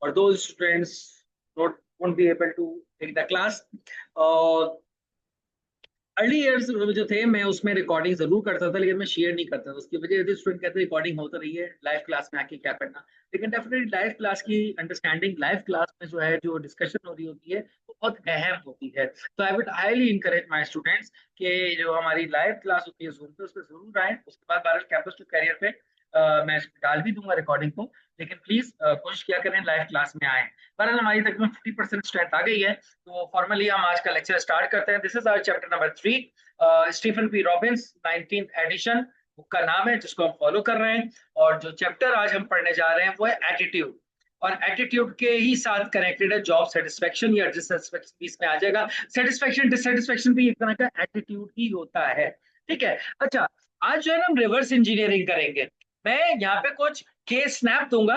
or those students won't be able to take the class. Early years जो थे मैं उसमें रिकॉर्डिंग जरूर करता था, लेकिन मैं शेयर नहीं करता था। उसकी वजह थी स्टूडेंट कहते रिकॉर्डिंग होता रही है, लाइव क्लास में आके क्या करना। लेकिन डेफिनेटली लाइव क्लास की अंडरस्टैंडिंग, लाइव क्लास में जो है जो डिस्कशन हो रही होती है वो बहुत अहम होती है। तो I would highly encourage my students कि जो हमारी लाइव क्लास होती है जूम पे उस पर जरूर आए। उसके बाद भारत कैंपस टू कैरियर पे मैं डाल भी दूंगा रिकॉर्डिंग को, लेकिन प्लीज कोशिश किया करें लाइव क्लास में आए। बहरहाल हमारी तकरीबन 50% स्ट्रेंथ आ गई है, तो फॉर्मली हम आज का लेक्चर स्टार्ट करते हैं। This is our chapter number 3, Stephen P Robbins 19th edition book का नाम है, जिसको हम फॉलो कर रहे हैं। और जो चैप्टर आज हम पढ़ने जा रहे हैं वो है एटीट्यूड, और एटीट्यूड के ही साथ कनेक्टेड है जॉब सेटिस्फेक्शन या डिससेटिस्फेक्शन भी इसमें आ जाएगा। सेटिस्फेक्शन डिससेटिस्फेक्शन भी एक तरह का एटीट्यूड ही होता है, ठीक है। अच्छा, आज जो है ना हम रिवर्स इंजीनियरिंग करेंगे। मैं यहाँ पे कुछ केस स्नैप दूंगा।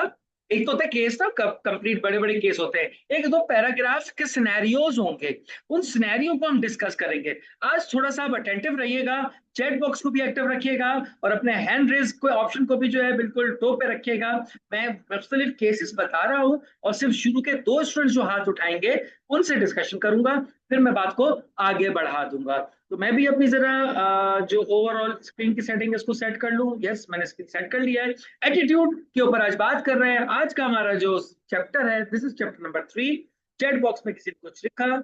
एक तो होता है केस ना, कंप्लीट बड़े बड़े केस होते हैं, एक दो पैराग्राफ के सिनेरियोज होंगे, उन सिनेरियो को हम डिस्कस करेंगे। आज थोड़ा सा आप अटेंटिव रहिएगा, चैट बॉक्स को भी एक्टिव रखिएगा, और अपने हैंड रेज को ऑप्शन को भी जो है बिल्कुल टो पे रखिएगा। मैं मुख्तलिफ केसेस बता रहा हूँ, और सिर्फ शुरू के 2 स्टूडेंट्स जो हाथ उठाएंगे उनसे डिस्कशन करूंगा, फिर मैं बात को आगे बढ़ा दूंगा। तो मैं भी अपनी जरा जो ओवरऑल स्क्रीन की सेटिंग है उसको सेट कर लूं। यस, मैंने स्क्रीन सेट कर लिया है। एटीट्यूड के ऊपर आज बात कर रहे हैं। आज का हमारा जो चैप्टर है, this is chapter number 3। Chat box में किसी ने कुछ लिखा,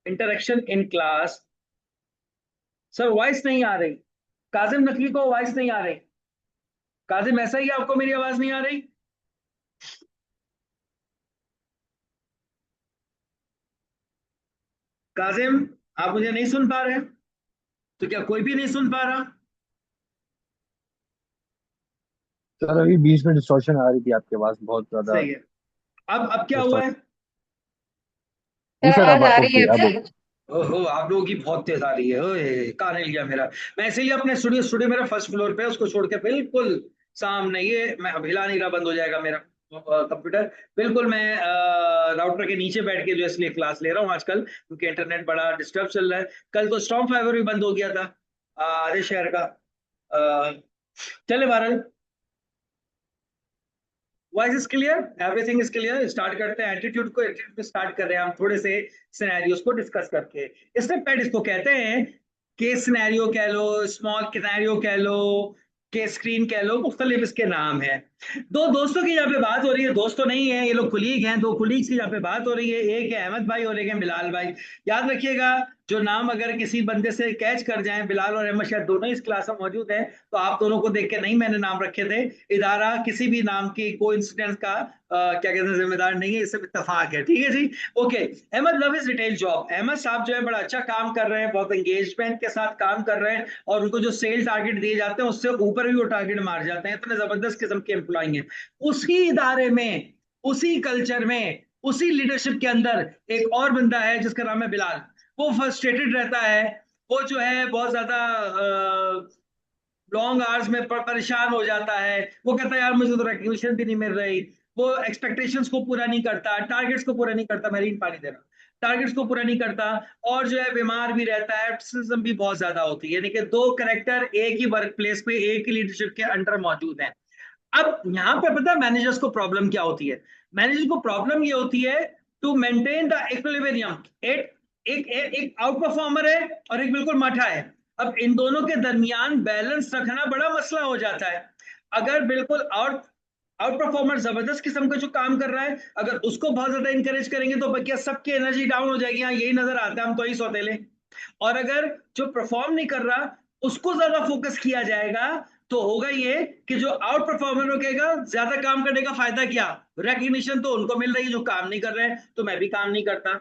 interaction in class. Sir voice नहीं आ रही, काजिम नकवी को वॉइस नहीं आ रही। काजिम ऐसा ही है, आपको मेरी आवाज नहीं आ रही? काजिम, आप मुझे नहीं सुन पा रहे हैं? तो क्या कोई भी नहीं सुन पा रहा? सर अभी बीच में डिस्टॉर्शन आ रही थी, आपके पास बहुत ज्यादा सही है। अब क्या हुआ डिस्टॉर्शन। है? जी सर, आवाज अब आ रही है ओके, अब अब। ओहो, आप लोगों की बहुत तेज आ रही है। ओए, कहाँ रह गया मेरा? मैं इसीलिए अपने स्टूडियो स्टूडियो मेरा फर्स्ट फ्लोर पे है, उसको छोड़ के बिल्कुल सामने, ये मैं अब हिला नहीं रहा, बंद हो जाएगा मेरा कंप्यूटर। बिल्कुल मैं राउटर के नीचे बैठ के जो है इसलिए क्लास ले रहा हूँ आजकल, क्योंकि इंटरनेट बड़ा डिस्टर्ब चल रहा है। कल तो स्टॉर्म फाइबर भी बंद हो गया था आधे शहर का। अ, चले बहरहाल, voice is clear, everything is clear. Start करते हैं एटीट्यूड को। एटीट्यूड पे स्टार्ट कर रहे हैं हम थोड़े से सिनेरियोस को डिस्कस करके। स्टेप पैड इसको कहते हैं, केस सिनेरियो कह लो, स्मॉल सिनेरियो कह लो, केस स्क्रीन कह लो, मुख्तलिफ इसके नाम है। दो दोस्तों की यहाँ पे बात हो रही है, दोस्त तो नहीं है ये लोग, कुलीग हैं। दो कुलीग्स की यहाँ पे बात हो रही है, एक है अहमद भाई और एक है बिलाल भाई। याद रखिएगा, जो नाम अगर किसी बंदे से कैच कर जाए, बिलाल और अहमद शायद दोनों इस क्लास में मौजूद हैं, तो आप दोनों को देख के नहीं मैंने नाम रखे थे। इदारा किसी भी नाम की कोइंसिडेंस का क्या कहते हैं जिम्मेदार नहीं है, इससे इत्तेफाक है, ठीक है जी। Okay, Ahmad love is retail job. Ahmad साहब जो है बड़ा अच्छा काम कर रहे हैं, बहुत एंगेजमेंट के साथ काम कर रहे हैं, और उनको जो सेल टारगेट दिए जाते हैं उससे ऊपर भी वो टारगेट मार जाते हैं। इतने जबरदस्त किस्म के एम्प्लॉय हैं उसी इदारे में, उसी कल्चर में, उसी लीडरशिप के अंदर। एक और बंदा है जिसका नाम है बिलाल, वो फ्रस्ट्रेटेड रहता है। वो जो है बहुत ज्यादा लॉन्ग आवर्स में परेशान हो जाता है। वो कहता है यार मुझे तो रिकग्निशन भी नहीं मिल रही। वो एक्सपेक्टेशंस को पूरा नहीं करता, टारगेट्स को पूरा नहीं करता, मेरीन पानी दे रहा, टारगेट्स को पूरा नहीं करता। और जो है बीमार भी रहता है, एब्सेंटिज्म भी बहुत ज्यादा होती है। यानी कि दो करेक्टर एक ही वर्क प्लेस पे एक ही लीडरशिप के अंडर मौजूद हैं। अब यहाँ पे पता है मैनेजर्स को प्रॉब्लम क्या होती है? मैनेजर को प्रॉब्लम ये होती है टू मेंटेन द इक्विलिब्रियम। एक एक एक आउट परफॉर्मर है और एक बिल्कुल मठा है। अब इन दोनों के दरमियान बैलेंस रखना बड़ा मसला हो जाता है। अगर बिल्कुल आउट आउट परफॉर्मर जबरदस्त किस्म का जो काम कर रहा है, अगर उसको बहुत ज्यादा इंकरेज करेंगे तो क्या सबकी एनर्जी डाउन हो जाएगी? हाँ, यही नजर आता है, हम तो ही सौतेले। और अगर जो परफॉर्म नहीं कर रहा उसको ज्यादा फोकस किया जाएगा, तो होगा ये कि जो आउट परफॉर्मर रुकेगा, ज्यादा काम करने का फायदा क्या? रिकग्निशन तो उनको मिल रही है जो काम नहीं कर रहे हैं, तो मैं भी काम नहीं करता।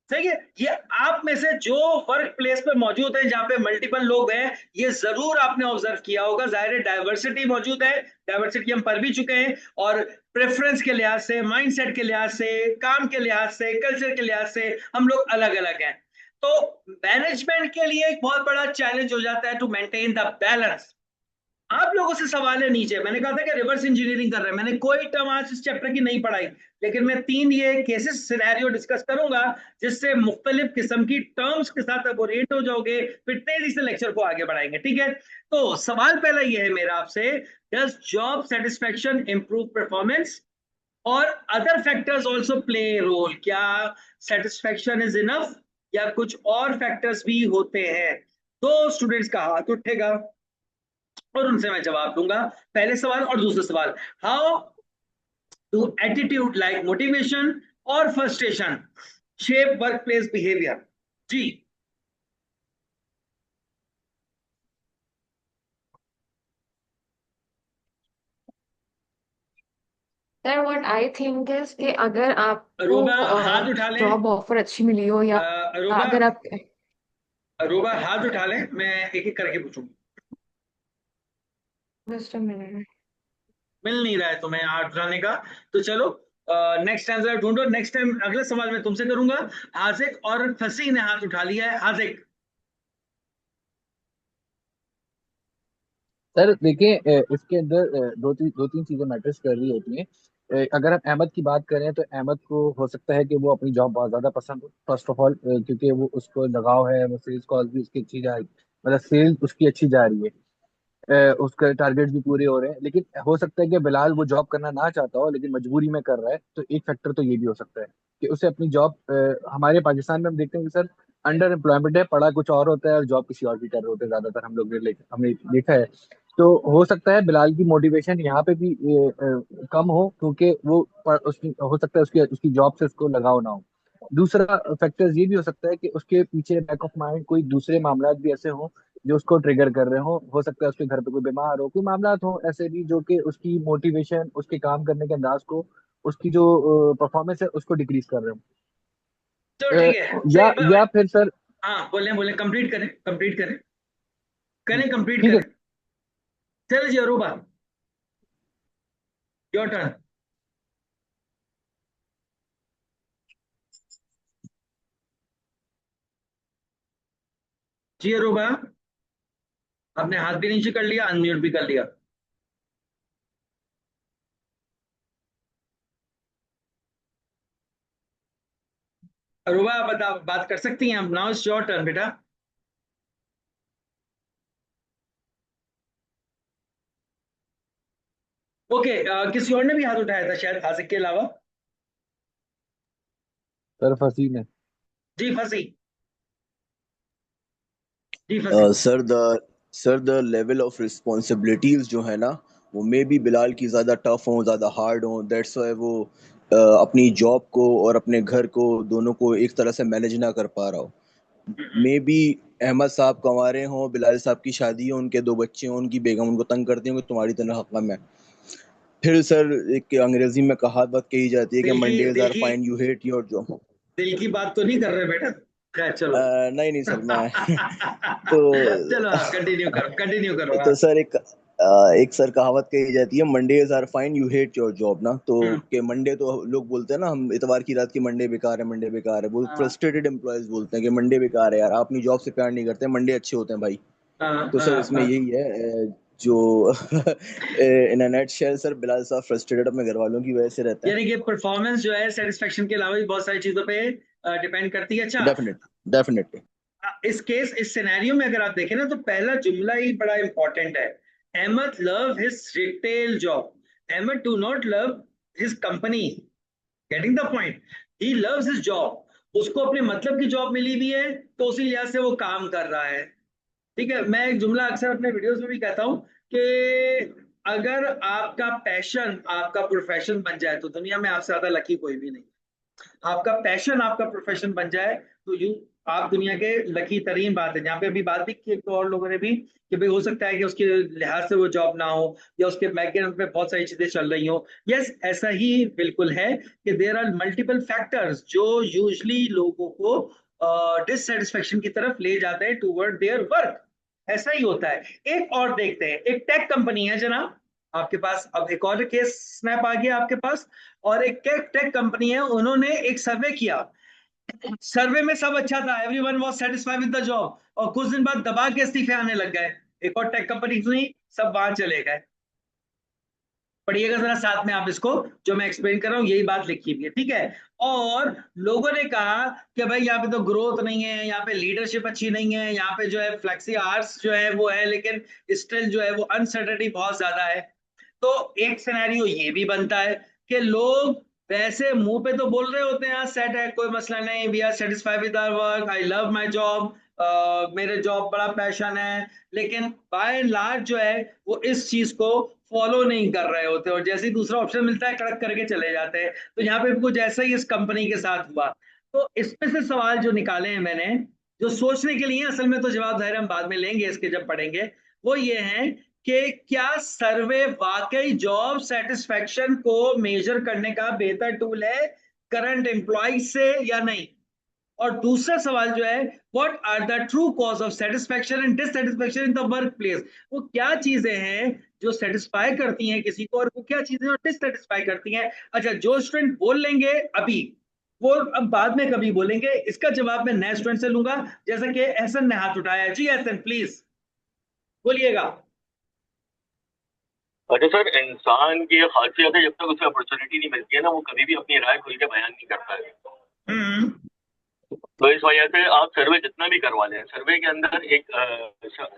सही है। ये आप में से जो वर्क प्लेस पे मौजूद है जहां पे मल्टीपल लोग हैं, ये जरूर आपने ऑब्जर्व किया होगा। जाहिर है डाइवर्सिटी मौजूद है, डाइवर्सिटी हम पढ़ भी चुके हैं। और प्रेफरेंस के लिहाज से, माइंडसेट के लिहाज से, काम के लिहाज से, कल्चर के लिहाज से हम लोग अलग अलग हैं। तो मैनेजमेंट के लिए एक बहुत बड़ा चैलेंज हो जाता है टू मेंटेन द बैलेंस। आप लोगों से सवाल है नीचे, मैंने कहा था कि रिवर्स इंजीनियरिंग कर रहे हैं, मैंने कोई टर्म आज इस चैप्टर की नहीं पढ़ाई, लेकिन मैं 3 ये केसेस सिनेरियो डिस्कस करूंगा, जिससे मुख्तलिफ किस्म की टर्म्स के साथ आप ओरिएंट हो जाओगे, फिर तेजी से लेक्चर को आगे बढ़ाएंगे, ठीक है। तो सवाल पहला ये है मेरा आपसे, does job satisfaction improve performance? और other factors also play role, क्या सेटिस्फेक्शन इज इनफ या कुछ और फैक्टर्स भी होते हैं? तो स्टूडेंट्स का हाथ उठेगा और उनसे मैं जवाब दूंगा, पहले सवाल और दूसरा सवाल। How do attitude like motivation और frustration shape work place behaviour? जी। Sir what I think is कि अगर आपको रोबा हाथ उठा ले। जॉब ऑफर अच्छी मिली हो या रोबा, अगर आप रोबा हाथ उठा ले, मैं एक एक करके पूछूंगा। Just a minute. मिल नहीं रहा है तुम्हें हाथ उठाने का, तो चलो नेक्स्ट आंसर ढूंढो। नेक्स्ट टाइम अगले सवाल मैं तुमसे करूंगा। हाजिक और फसी ने हाथ उठा लिया है। हाजिक। सर देखिए, इसके अंदर दो तीन चीजें मैटर्स कर रही होती हैं। अगर हम अहमद की बात करें तो अहमद को हो सकता है कि वो अपनी जॉब बहुत ज्यादा पसंद हो, फर्स्ट ऑफ ऑल, क्योंकि वो उसको लगाव है, वो सेल्स कॉल भी उसकी अच्छी जा रही, मतलब सेल्स उसकी अच्छी जा रही है, उसके टारगेट भी पूरे हो रहे हैं। लेकिन हो सकता है कि बिलाल वो जॉब करना ना चाहता हो लेकिन मजबूरी में कर रहा है, तो एक फैक्टर तो ये भी हो सकता है कि उसे अपनी जॉब, हमारे पाकिस्तान में हम देखते हैं कि सर अंडर एम्प्लॉयमेंट है, पढ़ा कुछ और होता है और जॉब किसी और की कर रहे होते हैं ज्यादातर, हम लोग ने हमने देखा है। तो हो सकता है बिलाल की मोटिवेशन यहाँ पे भी कम हो, क्योंकि वो उसकी हो सकता है उसकी उसकी जॉब से उसको लगाव ना हो। दूसरा फैक्टर ये भी हो सकता है कि उसके पीछे बैक ऑफ माइंड कोई दूसरे मामला भी ऐसे हों जो उसको ट्रिगर कर रहे हो सकता है उसके घर पे कोई बीमार हो, कोई मामला हो ऐसे भी जो कि उसकी मोटिवेशन, उसके काम करने के अंदाज को, उसकी जो परफॉर्मेंस है उसको डिक्रीज कर रहे हो। तो ठीक है, या फिर सर, हाँ बोले बोले, कंप्लीट करें, कंप्लीट करें, करें कंप्लीट ठीक है। करें। चलो जी अरूबा, योर टर्न। जी अरूबा, आपने हाथ भी नीचे कर लिया, अनम्यूट भी कर लिया। अरूबा आप बता, बात कर सकती हैं, अब नाउ इट्स योर टर्न बेटा। ओके, किसी और ने भी हाथ उठाया था शायद हाजिक के अलावा। सर फसी ने। जी फंसी। जी फंसी। Sir the level of responsibilities जो है ना, वो मे बी बिलाल की ज़्यादा टफ हो, ज़्यादा हार्ड हो, दैट्स वाई वो अपनी जॉब को और अपने घर को दोनों को एक तरह से मैनेज ना कर पा रहा हो। मे बी अहमद साहब कमा रहे हों, बिलाल साहब की शादी हो, उनके 2 बच्चे हों, उनकी बेगम उनको तंग करती होंगी, तुम्हारी तनख्वाह कम है। फिर सर एक अंग्रेजी में कहावत कही जाती है कि दिल की मंडेज दिल आर की fine, you hate your job. दिल की बात तो नहीं कर रहे बेटा? खैर चलो। नहीं नहीं सर, मैं तो चलो कंटिन्यू करो, कंटिन्यू करो, हाँ। तो सर एक सर कहावत कही जाती है, Mondays are fine, you hate your job ना, तो हम्म, के मंडे तो लोग बोलते हैं ना, हम इतवार की रात की मंडे बेकार है, मंडे बेकार है, वो हाँ, फ्रस्ट्रेटेड एम्प्लॉयज बोलते हैं कि मंडे बेकार है यार, आप अपनी जॉब से प्यार नहीं करते, मंडे अच्छे होते हैं भाई। हाँ, तो सर हाँ, इसमें हाँ। यही है, जो इन अ नटशेल सर बिलाल साहब फ्रस्ट्रेटेड अपने घर वालों की वजह से रहते हैं। यानी कि परफॉर्मेंस जो है सेटिस्फेक्शन के अलावा भी बहुत सारी चीजों पे डिपेंड करती है। अच्छा, डेफिनेटली डेफिनेटली। इस सिनेरियो में अगर आप देखें ना, तो पहला जुमला ही बड़ा इंपॉर्टेंट है। Ahmed love his retail job, Ahmed do not love his company. Getting the point? He loves his job, उसको अपने मतलब की जॉब मिली हुई है, तो उसी लिहाज से वो काम कर रहा है। ठीक है, मैं एक जुमला अक्सर अपने वीडियोस में भी कहता हूं कि अगर आपका पैशन आपका प्रोफेशन बन जाए तो दुनिया में आपसे ज्यादा लकी कोई भी नहीं। आपका पैशन आपका प्रोफेशन बन जाए तो यू आप दुनिया के लकी तरीन बात है। जहाँ पे अभी बात भी की एक तो और लोगों ने भी कि भाई हो सकता है कि उसके लिहाज से वो जॉब ना हो या उसके बैकग्राउंड में बहुत सारी चीजें चल रही हो। यस, ऐसा ही बिल्कुल है कि देर आर मल्टीपल फैक्टर्स जो यूजली लोगों को डिससेटिस्फेक्शन की तरफ ले जाते हैं टूवर्ड देयर वर्क। ऐसा ही होता है। एक और देखते हैं, एक टेक कंपनी है जनाब आपके पास, अब एक और केस स्नैप आ गया आपके पास। और एक टेक कंपनी है, उन्होंने एक सर्वे किया। सर्वे में सब अच्छा था, everyone was satisfied with the job, और कुछ दिन बाद दबा के इस्तीफे आने लग गए। एक और टेक कंपनी सुनी, सब वहां चले गए। पढ़िएगा जरा साथ में आप इसको, जो मैं एक्सप्लेन कर रहा हूँ यही बात लिखी हुई है, ठीक है? और लोगों ने कहा कि भाई यहाँ पे तो ग्रोथ नहीं है, यहाँ पे लीडरशिप अच्छी नहीं है, यहाँ पे जो है फ्लेक्सी आवर्स जो है वो है, लेकिन स्टिल जो है वो अनसर्टेनिटी बहुत ज्यादा है। तो एक सिनेरियो ये भी बनता है। कि लोग वैसे मुंह पे तो बोल रहे होते हैं हाँ सेट है, कोई मसला नहीं, we are satisfied with our work, I love my job, मेरे जॉब बड़ा पैशन है, लेकिन बाय एंड लार्ज जो है वो इस चीज को फॉलो नहीं कर रहे होते, और जैसे ही दूसरा ऑप्शन मिलता है कड़क करके चले जाते हैं। तो यहाँ पे भी कुछ ऐसा ही इस कंपनी के साथ हुआ। तो इसमें से सवाल जो निकाले हैं मैंने, जो सोचने के लिए, असल में तो जवाब जाहिर हम बाद में लेंगे इसके जब पढ़ेंगे, वो ये है कि क्या सर्वे वाकई जॉब सेटिस्फेक्शन को मेजर करने का बेहतर टूल है करंट एम्प्लॉय से या नहीं। और दूसरा सवाल जो है, what are the true cause of satisfaction and dissatisfaction in the work place. वो क्या चीजें हैं जो सेटिस्फाई करती हैं किसी को, और वो क्या चीजें जो डिससेटिस्फाई करती हैं। अच्छा, जो स्टूडेंट बोल लेंगे अभी, वो अब बाद में कभी बोलेंगे, इसका जवाब मैं नए स्टूडेंट से लूंगा। जैसे कि एहसन ने हाथ उठाया है। जी एहसन प्लीज बोलिएगा। अच्छा सर, इंसान की ये खासियत है, जब तक उसे अपॉर्चुनिटी नहीं मिलती है ना, वो कभी भी अपनी राय खुल के बयान नहीं करता है। हम्म। तो इस वजह से आप सर्वे जितना भी करवा लें, सर्वे के अंदर एक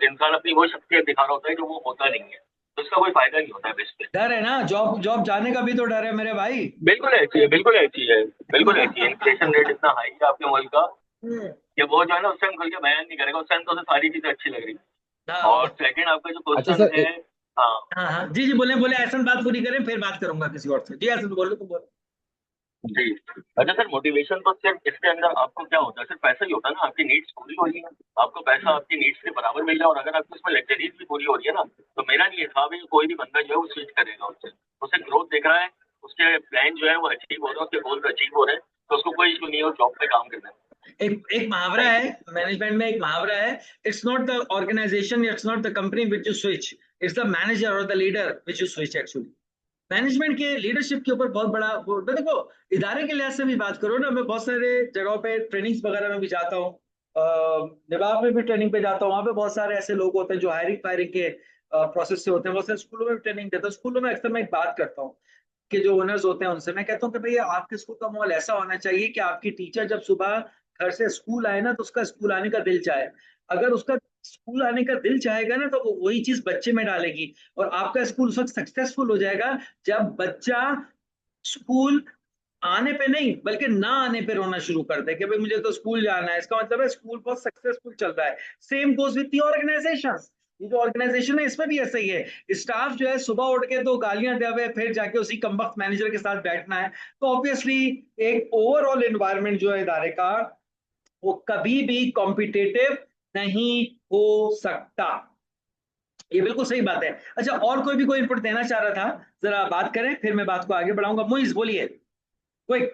इंसान अपनी वो शख्सियत दिखा रहा होता है जो वो होता नहीं है, तो उसका कोई फायदा नहीं होता है बेस पे। डर है ना, जॉब जॉब जाने का भी तो डर है मेरे भाई। बिल्कुल ऐसी है, बिल्कुल ऐसी है, बिल्कुल ऐसी है। इन्फ्लेशन रेट इतना हाई है आपके मुल्क का कि वो जो है ना उस टाइम खुल के बयान नहीं करेगा, उस टाइम तो उसे सारी चीजें अच्छी लग रही है। और सेकंड आपका जो अच्छा क्वेश्चन सर, है, हाँ हाँ हाँ, जी जी बोले बोले, एहसन बात पूरी करें फिर बात करूंगा किसी और से। जी एहसन बोलो, तुम बोलो। जी। अच्छा सर, मोटिवेशन तो सिर्फ इसके अंदर आपको क्या होता है, सिर्फ पैसा ही होता है ना, आपकी नीड्स पूरी हो रही है, आपको पैसा आपकी नीड्स के बराबर मिल जाए, और अगर आपको उसमें लग्जरीज भी पूरी हो रही है ना, तो मेरा नहीं था भाई, कोई भी बंदा जो है वो स्विच करेगा उससे, उसे ग्रोथ देख रहा है, उसके प्लान जो है वो अचीव हो रहे हैं, उसके गोल्स अचीव हो रहे हैं, तो उसको कोई इशू नहीं है जॉब पे काम करने में। एक मुहावरा है मैनेजमेंट में, एक मुहावरा है, it's not the organisation, it's not the company which you switch, it's the manager और the leader which you switch. Actually management के लीडरशिप के ऊपर बहुत बड़ा वो, देखो इदारे के लिहाज से भी बात करो ना, मैं बहुत सारे जगहों पे ट्रेनिंग्स वगैरह में भी जाता हूँ, निभाव में भी ट्रेनिंग पे जाता हूँ, वहाँ पे बहुत सारे ऐसे लोग होते हैं जो हायरिंग फायरिंग के प्रोसेस से होते हैं, बहुत सारे स्कूलों में भी ट्रेनिंग देता हूँ। स्कूलों में अक्सर मैं एक बात करता हूँ कि जो ओनर्स होते हैं उनसे मैं कहता हूँ कि भैया आपके स्कूल का माहौल ऐसा होना चाहिए कि आपकी टीचर जब सुबह घर से स्कूल आए ना तो उसका स्कूल आने का दिल चाहे। अगर उसका स्कूल आने का दिल चाहेगा ना तो वो वही चीज बच्चे में डालेगी, और आपका स्कूल उस वक्त सक्सेसफुल हो जाएगा जब बच्चा स्कूल आने पे नहीं बल्कि ना आने पे रोना शुरू कर दे कि भाई मुझे तो स्कूल जाना है। इसका मतलब है स्कूल बहुत सक्सेसफुल चल रहा है। Same goes with the organisation. ये जो ऑर्गेनाइजेशन है इसमें भी ऐसा ही है। स्टाफ जो है सुबह उठ के तो गालियां दे हुए फिर जाके उसी कमबख्त मैनेजर के साथ बैठना है, तो ऑब्वियसली एक ओवरऑल एनवायरनमेंट जो है इदारे का वो कभी भी कॉम्पिटेटिव नहीं हो सकता। ये बिल्कुल सही बात है। अच्छा, और कोई भी कोई इनपुट देना चाह रहा था, जरा बात करें फिर मैं बात को आगे बढ़ाऊंगा। मुइज बोलिए, क्विक।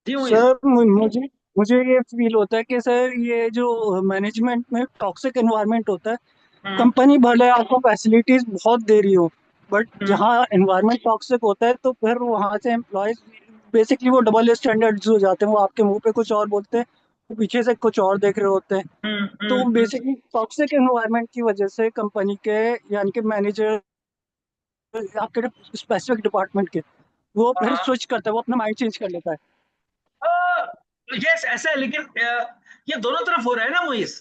जी मुइज। सर मुझे मुझे ये फील होता है कि सर ये जो मैनेजमेंट में टॉक्सिक एनवायरनमेंट होता है, हम्म कंपनी भले आपको फैसिलिटीज बहुत दे रही हो, बट हम्म जहाँ एनवायरनमेंट टॉक्सिक होता है तो फिर वहाँ से एम्प्लॉयज बेसिकली वो डबल स्टैंडर्ड्स हो जाते हैं, वो आपके मुंह पे कुछ और बोलते हैं, वो पीछे से कुछ और देख रहे होते हैं। तो हम्म। बेसिकली टॉक्सिक एनवायरनमेंट की वजह से कंपनी के यानी कि मैनेजर आपके स्पेसिफिक डिपार्टमेंट के वो फिर हाँ स्विच करता है, वो अपना माइंड चेंज कर लेता है। यस ऐसा है, लेकिन ये दोनों तरफ हो रहा है ना मुइज।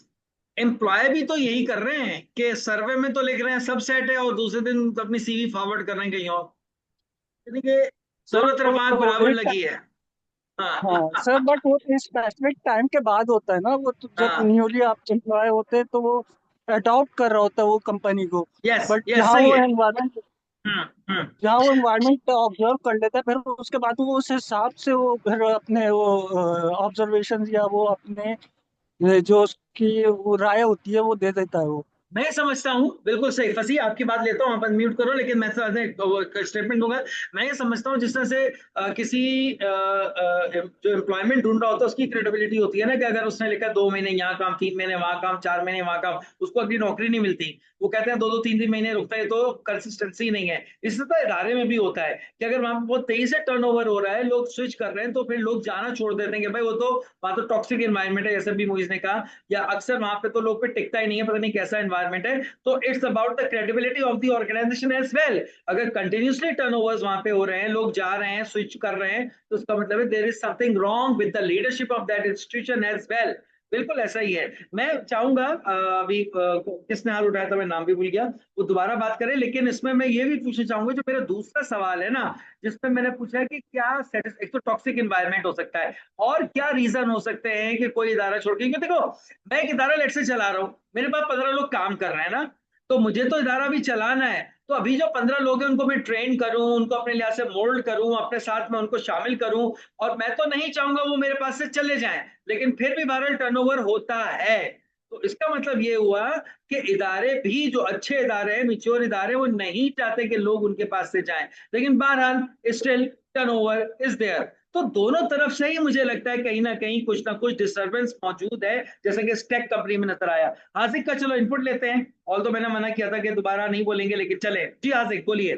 एम्प्लॉय भी तो यही कर रहे हैं कि सर्वे में तो लिख रहे हैं सब सेट है और दूसरे दिन अपनी सीवी फॉरवर्ड कर रहे हैं कहीं और, यानी कि सर दोनों तरफ आंख वो बराबर एक लगी है। हाँ हाँ सर, बट वो स्पेसिफिक टाइम के बाद होता है ना, वो तो जब हाँ, न्यूली आप एम्प्लॉय होते हैं तो वो अडॉप्ट कर रहा होता है वो कंपनी को। यस बट यस सही है। हम्म। जहाँ वो एनवायरनमेंट ऑब्जर्व कर लेता है, फिर उसके बाद वो उस हिसाब से वो फिर अपने वो ऑब्जर्वेशन या वो अपने जो उसकी वो राय होती है वो दे देता है वो। मैं समझता हूँ बिल्कुल सही, फंसी आपकी बात लेता हूँ, आप म्यूट करो, लेकिन मैं स्टेटमेंट दूंगा। मैं ये समझता हूँ जिस तरह से किसी जो एम्प्लॉयमेंट ढूंढ रहा होता है उसकी क्रेडिबिलिटी होती है ना, कि अगर उसने लिखा 2 महीने यहाँ काम, 3 महीने वहां काम, 4 महीने वहां काम, उसको अगली नौकरी नहीं मिलती। वो कहते हैं 2-2 3-3 महीने रुकता है, तो कंसिस्टेंसी नहीं है। इस तरह इदारे में भी होता है कि अगर वहां पर बहुत तेजी से टर्नओवर हो रहा है, लोग स्विच कर रहे हैं, तो फिर लोग जाना छोड़ देते हैं कि भाई वो तो वहां तो टॉक्सिक एनवायरमेंट है, जैसे भी मोइज ने कहा, या अक्सर वहां पे तो लोग पे टिकता ही नहीं है, पता नहीं कैसा एनवायरमेंट है। तो it's about the credibility of the organisation as well. अगर कंटिन्यूसली टर्नओवर्स वहां पे हो रहे हैं, लोग जा रहे हैं, स्विच कर रहे हैं, तो उसका मतलब है there is something wrong with the leadership of that institution as well. बिल्कुल ऐसा ही है। मैं चाहूंगा अभी किसने हाथ उठाया था, मैं नाम भी भूल गया, वो दोबारा बात करें। लेकिन इसमें मैं ये भी पूछना चाहूंगा, जो मेरा दूसरा सवाल है ना, जिसमें मैंने पूछा है कि क्या एक तो टॉक्सिक इन्वायरमेंट हो सकता है, और क्या रीजन हो सकते हैं कि कोई इदारा छोड़ के, क्योंकि देखो मैं एक इदारा लेट से चला रहा हूँ, मेरे पास 15 लोग काम कर रहे हैं ना, तो मुझे तो इदारा भी चलाना है। तो अभी जो 15 लोग हैं उनको मैं ट्रेन करूं, उनको अपने लिहाज से मोल्ड करूं, अपने साथ में उनको शामिल करूं, और मैं तो नहीं चाहूंगा वो मेरे पास से चले जाएं, लेकिन फिर भी बहरहाल टर्नओवर होता है। तो इसका मतलब ये हुआ कि इदारे भी जो अच्छे इदारे हैं, मिच्योर इदारे, वो नहीं चाहते कि लोग उनके पास से जाएं, लेकिन बहरहाल स्टिल टर्नओवर इज देयर। तो दोनों तरफ से ही मुझे लगता है कहीं ना कुछ डिस्टरबेंस मौजूद है, जैसे कि स्टेक कंपनी में नजर आया। हासिक का चलो इनपुट लेते हैं, ऑल तो मैंने मना किया था कि दोबारा नहीं बोलेंगे, लेकिन चले जी हासिक बोलिए।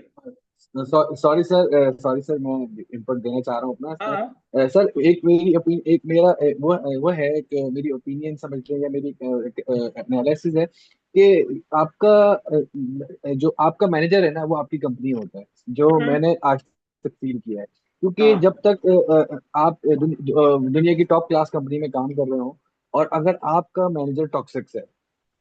सॉरी सर, मैं इनपुट देना चाह रहा हूँ अपना सर। हाँ सर, एक मेरी एक मेरा वो है, एक मेरी ओपिनियन समझ लें या मेरी एनालिसिस है कि आपका जो आपका मैनेजर है ना, वो आपकी कंपनी होता है, जो मैंने आज तक फील किया है। क्योंकि हाँ जब तक आप दुनिया की टॉप क्लास कंपनी में काम कर रहे हो, और अगर आपका मैनेजर टॉक्सिक है,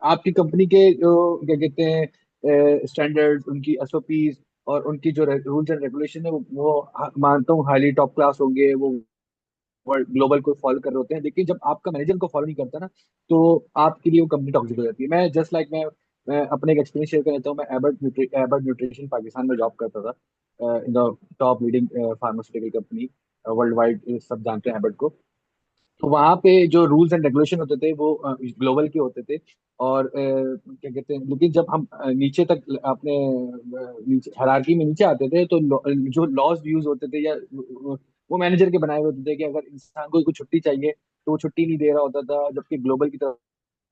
आपकी कंपनी के जो क्या कहते हैं स्टैंडर्ड्स, उनकी एसओपीज और उनकी जो रूल्स एंड रेगुलेशन है, मानता हूँ हाईली टॉप क्लास होंगे, वो वर्ल्ड ग्लोबल को फॉलो कर रहे होते हैं, लेकिन जब आपका मैनेजर को फॉलो नहीं करता ना, तो आपके लिए वो कंपनी टॉक्सिक हो जाती है। मैं जस्ट लाइक मैं अपने एक एक्सपीरियंस शेयर कर लेता हूँ। मैं एबर्ट न्यूट्रिशन पाकिस्तान में जॉब करता था, in the top leading pharmaceutical company world wide, सब जानते हैं एबर्ट को। तो वहाँ पे जो रूल्स एंड रेगुलेशन होते थे वो ग्लोबल के होते थे। और क्या कहते हैं, लेकिन जब हम नीचे तक अपने नीचे हायरार्की में नीचे आते थे, तो जो लॉज यूज होते थे, या वो मैनेजर के बनाए हुए होते थे कि अगर इंसान को कोई छुट्टी चाहिए तो वो छुट्टी नहीं दे रहा होता था, जबकि ग्लोबल की तरफ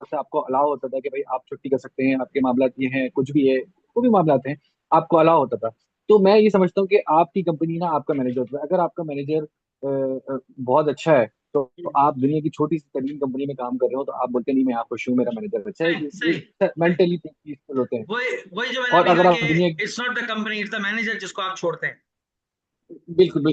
से आपको अलाउ होता था कि भाई आप छुट्टी कर सकते हैं, आपके मामला ये हैं, कुछ भी है, कोई भी मामला हैं, आपको अलाउ होता था। तो मैं ये समझता हूँ कि आपकी कंपनी ना आपका मैनेजर होता है। अगर आपका मैनेजर बहुत अच्छा है, तो आप दुनिया की छोटी सी तरीन कंपनी में काम कर रहे हो, तो आप बोलते नहीं मैं यहाँ खुश हूँ, मेरा मैनेजर अच्छा है। सही सही ये सही। मेंटली पीसफुल होते हैं। वही वही जो मैंने और अभी कहा अगर कि आप दुनिया, it's not the company, it's the manager जिसको आप छोड़ते हैं।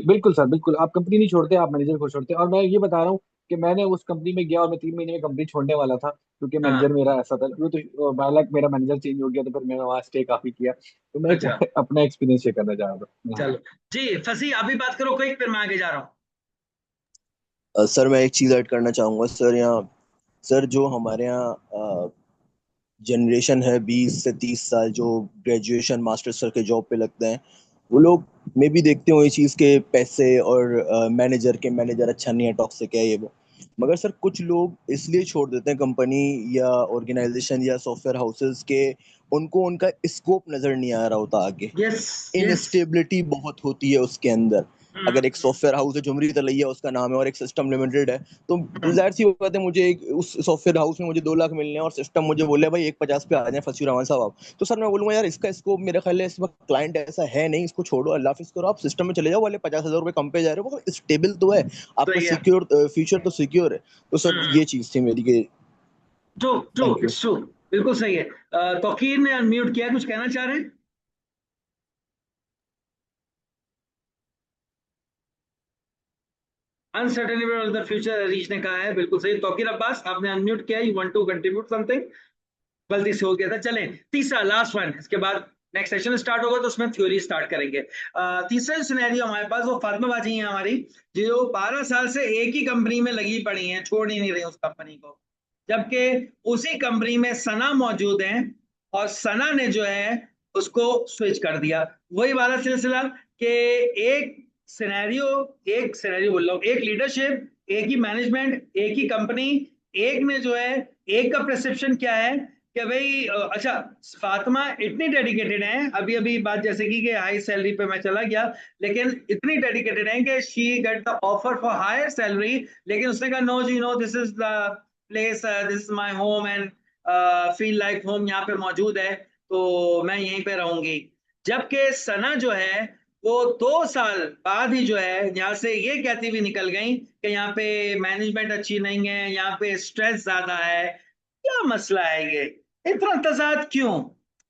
बिल्कुल सर, बिल्कुल आप कंपनी नहीं छोड़ते, आप मैनेजर को छोड़ते हैं। और मैं ये बता रहा हूँ कि मैंने उस कंपनी में गया और मैं 3 महीने में कंपनी छोड़ने वाला था, क्योंकि मैनेजर हाँ। मेरा ऐसा था। वो तो हालांकि मेरा मैनेजर चेंज हो गया, तो फिर मैंने वहाँ स्टे काफी किया। तो मैं एक अच्छा अपना एक्सपीरियंस शेयर करना चाह रहा था। हाँ। चलो जी, फसी आप भी बात करो कोई, फिर मैं आगे जा रहा हूँ। सर मैं एक चीज़ ऐड करना चाहूँगा सर यहाँ। सर जो हमारे यहाँ जनरेशन है 20 से 30 साल, जो ग्रेजुएशन मास्टर्स करके जॉब पे लगते हैं, वो लोग मे भी देखते हो ये चीज़ के पैसे और मैनेजर अच्छा नहीं है, टॉक्सिक है ये वो। मगर सर कुछ लोग इसलिए छोड़ देते हैं कंपनी या ऑर्गेनाइजेशन या सॉफ्टवेयर हाउसेस के, उनको उनका स्कोप नजर नहीं आ रहा होता आगे। Yes yes. इनस्टेबिलिटी बहुत होती है उसके अंदर। अगर एक सॉफ्टवेयर हाउस है, जुमरी तलैया उसका नाम है, और एक सिस्टम लिमिटेड है, तो जाहिर सी बात है मुझे उस सॉफ्टवेयर हाउस में मुझे 2 लाख मिलने हैं, और सिस्टम मुझे बोले भाई 150 पे आ जाए फंसी रहमान साहब आप, तो सर मैं बोलूंगा यार इसका स्कोप मेरे ख्याल है इस वक्त क्लाइंट ऐसा है नहीं, इसको छोड़ो, अल्लाह हाफिज करो, आप सिस्टम में चले जाओ, वाले 50,000 रुपए कम पे जा रहे हो, मगर स्टेबल तो है, आपका सही है। सिक्योर फ्यूचर तो सिक्योर है। तो सर ये चीज थी मेरी के। True true thank you. It's true. बिल्कुल सही है। तौकीर ने अनम्यूट किया, कुछ कहना चाह रहे हैं? Uncertainty of the future, Harish ने कहा है, बिल्कुल सही। तौकीर अब्बास आपने अनम्यूट किया, you want to contribute something? गलती से हो गया था। चलें तीसरा लास्ट वन, इसके बाद नेक्स्ट सेशन स्टार्ट होगा तो उसमें थ्योरी स्टार्ट करेंगे। तीसरा जो सिनेरियो हमारे पास, वो फातिमा बाजी है हमारी, जो 12 साल से एक ही कंपनी में लगी पड़ी हैं, छोड़ ही नहीं रही उस कंपनी को, जबकि उसी कंपनी में सना मौजूद है, और सना ने जो है उसको स्विच कर दिया। वही वाला सिलसिला कि एक एक सिनेरियो बोल रहा हूँ, एक लीडरशिप, एक ही मैनेजमेंट, एक ही कंपनी, एक ने जो है, एक का परसेप्शन क्या है कि भाई अच्छा, फातिमा इतनी डेडिकेटेड है, अभी अभी बात जैसे की कि हाई सैलरी पे मैं चला गया, लेकिन इतनी डेडिकेटेड है कि she get the offer for higher salary, लेकिन उसने कहा नो जी no, this is the place, this is my home, and feel like home यहाँ पे मौजूद है, तो मैं यहीं पे रहूंगी। जबकि सना जो है, वो 2 साल बाद ही जो है यहाँ से ये कहती हुई निकल गई कि यहाँ पे मैनेजमेंट अच्छी नहीं है, यहाँ पे स्ट्रेस ज्यादा है। क्या मसला है ये, इतना तजाद क्यों?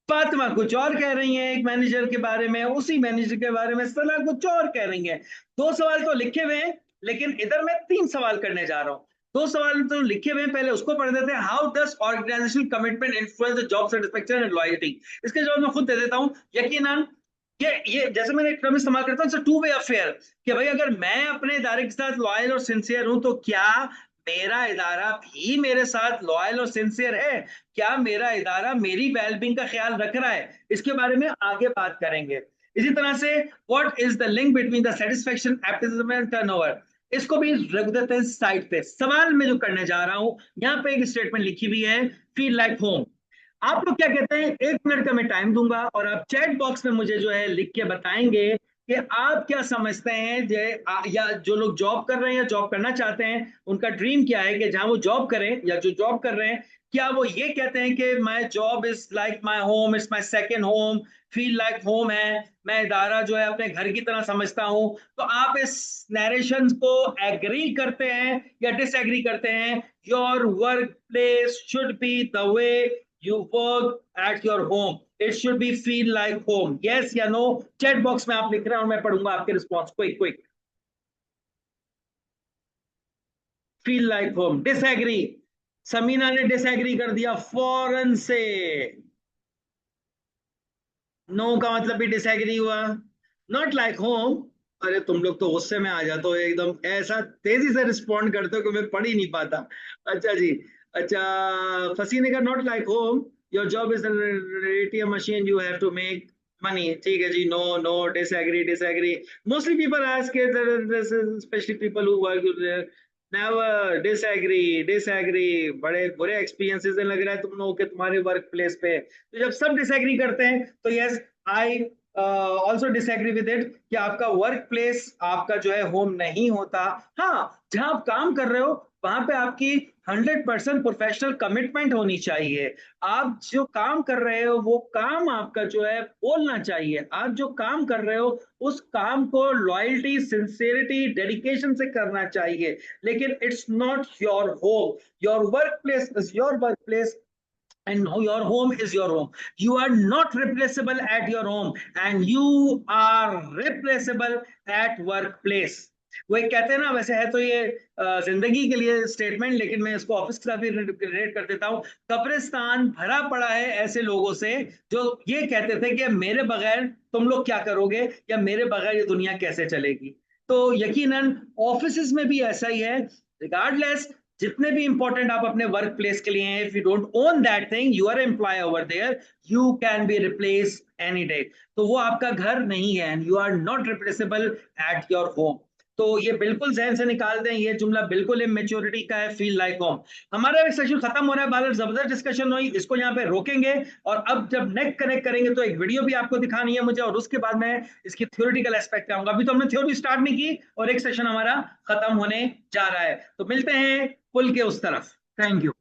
फातिमा कुछ और कह रही है एक मैनेजर के बारे में, उसी मैनेजर के बारे में सलाह कुछ और कह रही है। 2 सवाल तो लिखे हुए हैं, लेकिन इधर मैं 3 सवाल करने जा रहा हूं। दो सवाल तो लिखे हुए हैं, पहले उसको पढ़ देते हैं। How does organisational commitment influence the job satisfaction and loyalty. इसके जवाब मैं खुद दे देता हूं। यकीनन ये जैसे मैंने एक टर्म इस्तेमाल करता हूं, टू वे अफेयर, कि भाई अगर मैं अपने इदारे के साथ लॉयल और सिंसियर हूं तो क्या मेरा इदारा भी मेरे साथ लॉयल और सिंसियर है? क्या मेरा इदारा मेरी वेलबींग का ख्याल रख रहा है? इसके बारे में आगे बात करेंगे। इसी तरह से what is the link between the satisfaction, aptitude and turnover, इसको भी रख देते हैं साइड पे। सवाल में जो करने जा रहा हूं, यहाँ पे एक स्टेटमेंट लिखी हुई है, फील लाइक होम। आप लोग क्या कहते हैं, 1 मिनट का मैं टाइम दूंगा और आप चैट बॉक्स में मुझे जो है लिख के बताएंगे कि आप क्या समझते हैं, या जो लोग जॉब कर रहे हैं या जॉब करना चाहते हैं, उनका ड्रीम क्या है कि जहां वो जॉब करें, या जो जॉब कर रहे हैं, क्या वो ये कहते हैं कि my job is like my home, it's my second home, feel like home है, मैं इदारा जो है अपने घर की तरह समझता हूं। तो आप इस नरेशन को एग्री करते हैं या डिसएग्री करते हैं? Your work place should be the way you work at your home, it should be feel like home, yes या no? चैट बॉक्स में आप लिख रहे हैं और मैं पढ़ूंगा आपके response. Quick feel like home, disagree. Samina ने डिसएग्री कर दिया फौरन से। नो का मतलब भी डिसएग्री हुआ। नॉट लाइक होम, अरे तुम लोग तो गुस्से में आ जाते हो, एकदम ऐसा तेजी से रिस्पॉन्ड करते हो कि मैं पढ़ ही नहीं पाता। अच्छा जी, अच्छा, फसीने का not like home, your job is ATM machine, you have to make money. ठीक है जी, no no, disagree. Mostly people ask, specially people who work, never, disagree. बड़े बुरे एक्सपीरियंसेस लग रहा है तुम लोगों के तुम्हारे वर्क प्लेस पे। तो जब सब डिसएग्री करते हैं तो yes, I also disagree with it, कि आपका वर्क प्लेस आपका जो है होम नहीं होता। हाँ, जहां आप काम कर रहे हो वहां पे आपकी 100% प्रोफेशनल कमिटमेंट होनी चाहिए। आप जो काम कर रहे हो वो काम आपका जो है बोलना चाहिए। आप जो काम कर रहे हो उस काम को लॉयल्टी, सिंसियरिटी, डेडिकेशन से करना चाहिए। लेकिन it's not your home, your work place is your work place and your home is your home. You are not replaceable at your home and you are replaceable at workplace. वो एक कहते हैं ना, वैसे है तो ये जिंदगी के लिए स्टेटमेंट, लेकिन मैं इसको ऑफिस के साथ भी रिलेट कर देता हूँ। कब्रिस्तान भरा पड़ा है ऐसे लोगों से जो ये कहते थे कि मेरे बगैर तुम लोग क्या करोगे, या मेरे बगैर ये दुनिया कैसे चलेगी। तो यकीनन ऑफिस में भी ऐसा ही है। रिगार्डलेस जितने भी इंपॉर्टेंट आप अपने वर्क प्लेस के लिए हैं, if you don't own that thing, you are employ over there, you can be replace any day. तो वो आपका घर नहीं है and you are not replaceable at your home. तो ये बिल्कुल जहन से निकाल दें, ये जुमला बिल्कुल इमेच्योरिटी का है, फील लाइक होम। हमारा सेशन खत्म हो रहा है, बाद जबरदस्त डिस्कशन हुई, इसको यहाँ पे रोकेंगे और अब जब नेक्स्ट कनेक्ट करेंगे तो एक वीडियो भी आपको दिखानी है मुझे, और उसके बाद मैं इसकी थ्योरेटिकल एस्पेक्ट आऊंगा। अभी तो हमने थ्योरी स्टार्ट नहीं की और एक सेशन हमारा खत्म होने जा रहा है। तो मिलते हैं पुल के उस तरफ। Thank you.